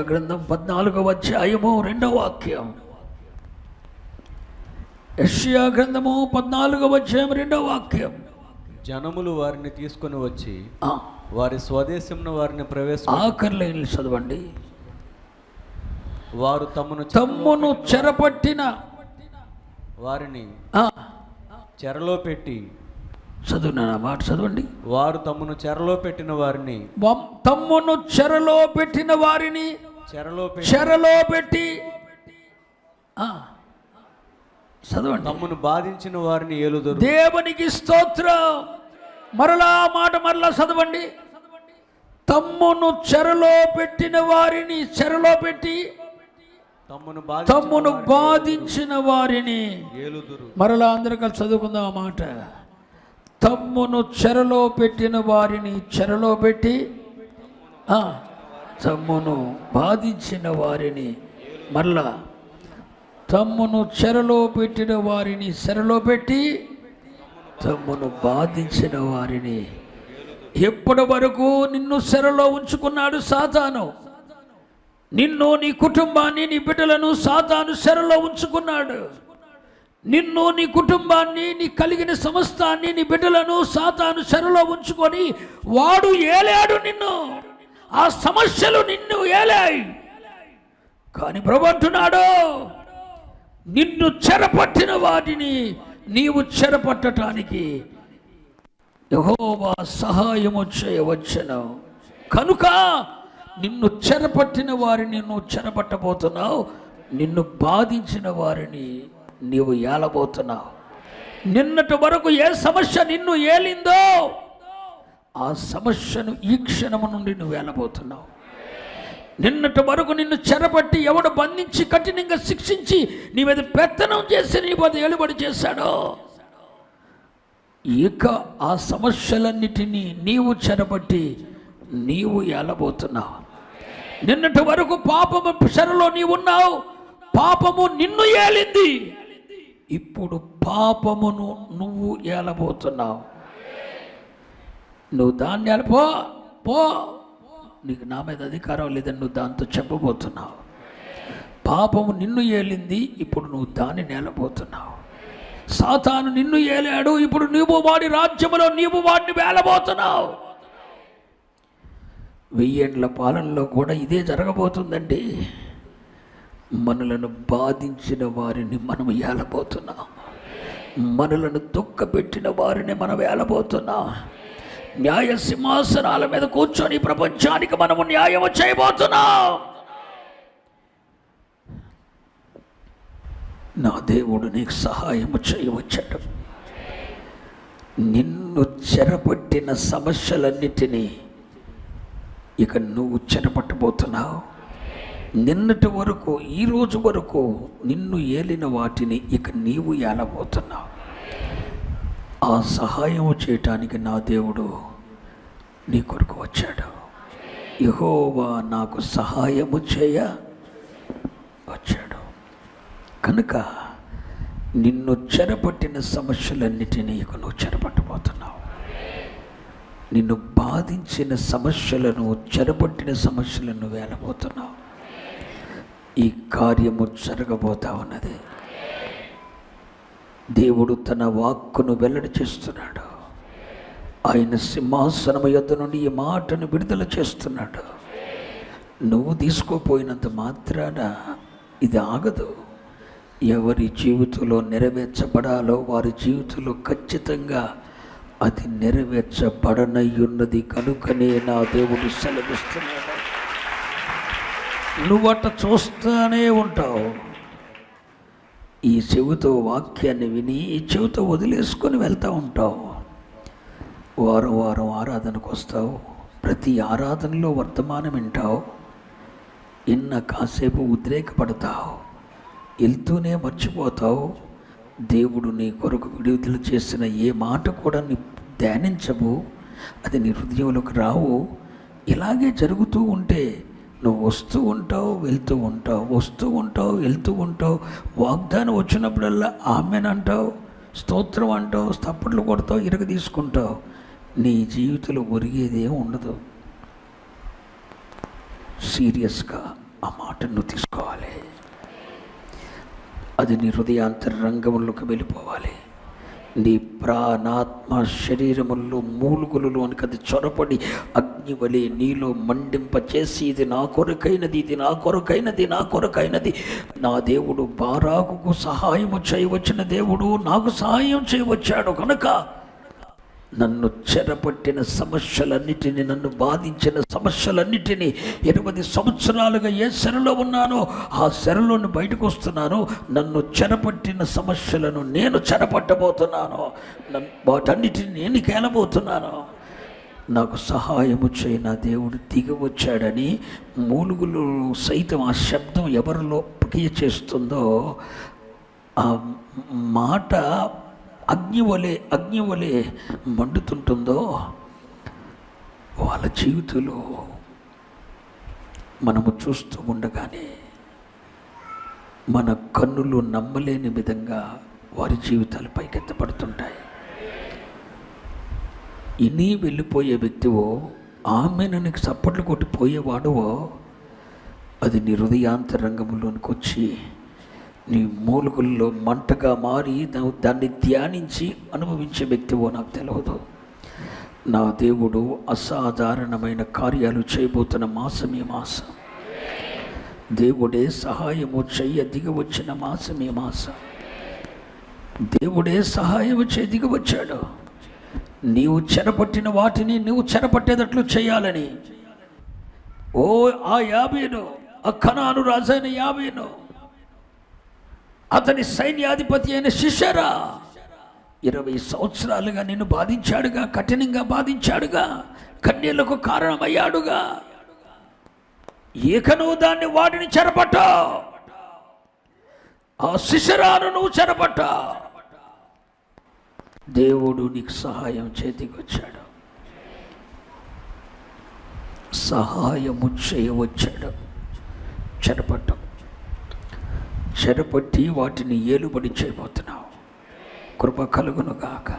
గ్రంథం 14వ అధ్యాయము 2వ వాక్యం. యెషయా గ్రంథము 14వ అధ్యాయం 2వ వాక్యం. జనములు వారిని తీసుకొని వచ్చి వారి స్వదేశంలో వారిని ఆఖరిలో చదవండి. వారు తమ్మును చెరపట్టిన వారిని చెరలో పెట్టి, చదువునా మాట చదవండి. వారు తమ్మును చెరలో పెట్టిన వారిని, తమ్మును చెరలో పెట్టిన వారిని చెరలో పెట్టి చదవండి. తమ్మును బాధించిన వారిని ఏలుదురు. దేవునికి స్తోత్రం. మరలా మాట మరలా చదవండి. తమ్మును చెరలో పెట్టిన వారిని చెరలో పెట్టి తమ్మును బాధించిన వారిని ఏలుదురు. మరలా అందరూ కలిసి చదువుకుందాం ఆ మాట. తమ్మును చెరలో పెట్టిన వారిని చెరలో పెట్టి తమ్మును బాధించిన వారిని, మరలా తమ్మును చెరలో పెట్టిన వారిని చెరలో పెట్టి తమ్మును బాధించిన వారిని. ఎప్పటి వరకు నిన్ను చెరలో ఉంచుకున్నాడు సాతాను? నిన్ను, నీ కుటుంబాన్ని, నీ బిడ్డలను సాతాను చెరలో ఉంచుకున్నాడు. నిన్ను, నీ కుటుంబాన్ని, నీ కలిగిన సమస్తాన్ని, నీ బిడ్డలను సాతాను చెరలో ఉంచుకొని వాడు ఏలాడు నిన్ను. ఆ సమస్యలు నిన్ను ఏలాయి. కానీ ప్రభు అంటున్నాడు, నిన్ను చెరపట్టిన వాటిని నీవు చెరపట్టడానికి యెహోవా సహాయము చేయవచ్చును. కనుక నిన్ను చెరపట్టిన వారిని నువ్వు చెరపట్టబోతున్నావు. నిన్ను బాధించిన వారిని నీవు ఏలబోతున్నావు. నిన్నటి వరకు ఏ సమస్య నిన్ను ఏలిందో ఆ సమస్యను ఈ క్షణము నుండి నువ్వు ఏలబోతున్నావు. నిన్నటి వరకు నిన్ను చెరపట్టి ఎవడు బంధించి కఠినంగా శిక్షించి నీ మీద పెత్తనం చేసి నీ మీద ఎలుబడి చేశాడో, ఇక ఆ సమస్యలన్నిటినీ నీవు చెరపట్టి నీవు ఏలబోతున్నావు. నిన్నటి వరకు పాపము చెరలో నీవు ఉన్నావు. పాపము నిన్ను ఏలింది. ఇప్పుడు పాపమును నువ్వు ఏలబోతున్నావు. నువ్వు దాన్ని పో, నీకు నా మీద అధికారం లేదని నువ్వు దాంతో చెప్పబోతున్నావు. పాపము నిన్ను ఏలింది, ఇప్పుడు నువ్వు దాన్ని ఏలబోతున్నావు. సాతాను నిన్ను ఏలాడు, ఇప్పుడు నీవు వాడి రాజ్యములో నీవు వాడిని వేలబోతున్నావు. 1000 ఏండ్ల పాలనలో కూడా ఇదే జరగబోతుందండి. మనలను బాధించిన వారిని మనం ఏలబోతున్నాం. మనలను దుఃఖపెట్టిన వారిని మనం ఏలబోతున్నాం. న్యాయ సింహాసనాల మీద కూర్చొని ప్రపంచానికి మనము న్యాయం చేయబోతున్నాం. నా దేవుడు నీకు సహాయము చేయవచ్చాడు. నిన్ను చెరపట్టిన సమస్యలన్నిటినీ ఇక నువ్వు చెరపట్టబోతున్నావు. నిన్నటి వరకు, ఈరోజు వరకు నిన్ను ఏలిన వాటిని ఇక నీవు ఏలబోతున్నావు. ఆ సహాయం చేయటానికి నా దేవుడు నీ కొరకు వచ్చాడు. యెహోవా నాకు సహాయము చేయ వచ్చాడు. కనుక నిన్ను చెరపట్టిన సమస్యలన్నిటినీ ఇక నువ్వు చెరపట్టబోతున్నావు. నిన్ను బాధించిన సమస్యలను, చెరపట్టిన సమస్యలను వేలబోతున్నావు. ఈ కార్యము జరగబోతా ఉన్నది. దేవుడు తన వాక్కును వెల్లడి చేస్తున్నాడు. ఆయన సింహాసనము యొద్ద నుండి ఈ మాటను విడుదల చేస్తున్నాడు. నువ్వు తీసుకోపోయినంత మాత్రాన ఇది ఆగదు. ఎవరి జీవితంలో నెరవేర్చబడాలో వారి జీవితంలో ఖచ్చితంగా అది నెరవేర్చబడనయ్యున్నది. కనుకనే నా దేవుడు సెలవిస్తున్నాడు. నువ్వట చూస్తూనే ఉంటావు. ఈ చెవితో వాక్యాన్ని విని ఈ చెవితో వదిలేసుకొని వెళ్తూ ఉంటావు. వారం వారం ఆరాధనకు వస్తావు. ప్రతి ఆరాధనలో వర్తమానం వింటావు. కాసేపు ఉద్రేకపడతావు. వెళ్తూనే మర్చిపోతావు. దేవుడు నీ కొరకు విడుదల చేసిన ఏ మాట కూడా నీ ధ్యానించవు. అది నీ హృదయంలోకి రావు. ఇలాగే జరుగుతూ ఉంటే నువ్వు వస్తూ ఉంటావు, వెళ్తూ ఉంటావు, వస్తూ ఉంటావు, వెళ్తూ ఉంటావు. వాగ్దానం వచ్చినప్పుడల్లా ఆమెనంటావు, స్తోత్రం అంటావు, తప్పట్లు కొడతావు, ఇరగ తీసుకుంటావు. నీ జీవితంలో ఒరిగేదే ఉండదు. సీరియస్గా ఆ మాటను తీసుకోవాలి. అది నీ హృదయాంతరంగంలోకి వెళ్ళిపోవాలి. నీ ప్రాణాత్మ శరీరముల్లో మూలుగులలోనికి అది చొరపడి అగ్నివలే నీలో మండింపచేసి, ఇది నా కొరకైనది, ఇది నా కొరకైనది, నా కొరకైనది. నా దేవుడు బారాకుకు సహాయము చేయవచ్చిన దేవుడు నాకు సహాయం చేయవచ్చాడు కనుక నన్ను చెరపట్టిన సమస్యలన్నిటినీ, నన్ను బాధించిన సమస్యలన్నిటినీ 20 సంవత్సరాలుగా ఏ చెరలో ఉన్నానో ఆ చెరలోని బయటకు వస్తున్నాను. నన్ను చెరపట్టిన సమస్యలను నేను చెరపట్టబోతున్నాను. వాటన్నిటిని నేను కేలబోతున్నాను. నాకు సహాయము చేయి నా దేవుడు దిగి వచ్చాడని మూలుగులు సైతం ఆ శబ్దం ఎవరిలో ప్రక్రియ చేస్తుందో ఆ మాట అగ్నివలే మండుతుంటుందో వాళ్ళ జీవితంలో మనము చూస్తూ ఉండగానే మన కన్నులు నమ్మలేని విధంగా వారి జీవితాలు పైకెత్తపడుతుంటాయి. ఇని వెళ్ళిపోయే వ్యక్తివో, ఆమెననికి చప్పట్లు కొట్టిపోయేవాడువో, అది నీ హృదయాంతరంగంలోనికి వచ్చి నీ మూలుగుల్లో మంటగా మారి దాన్ని ధ్యానించి అనుభవించే వ్యక్తివో నాకు తెలియదు. నా దేవుడు అసాధారణమైన కార్యాలు చేయబోతున్న మాసం ఈ మాసం. దేవుడే సహాయము చెయ్య దిగి వచ్చిన మాసం ఈ మాసం. దేవుడే సహాయము చేయ దిగి వచ్చాడు. నీవు చెరపట్టిన వాటిని నువ్వు చెరపట్టేటట్లు చేయాలని. ఓ ఆ యాబీను, ఆ కనాను రాజైన యాబీను, అతని సైన్యాధిపతి అయిన సిసెరా 20 సంవత్సరాలుగా నిన్ను బాధించాడుగా, కఠినంగా బాధించాడుగా, కన్యలకు కారణమయ్యాడుగా. ఇక నువ్వు వాడిని చెరపట్ట, ఆ సిసెరాను నువ్వు చెరపట్ట. దేవుడు నీకు సహాయం చేతికి వచ్చాడు, సహాయము చేయవచ్చాడు. చెరపట్టి వాటిని ఏలుబడి చేయబోతున్నావు. కృప కలుగును గాక.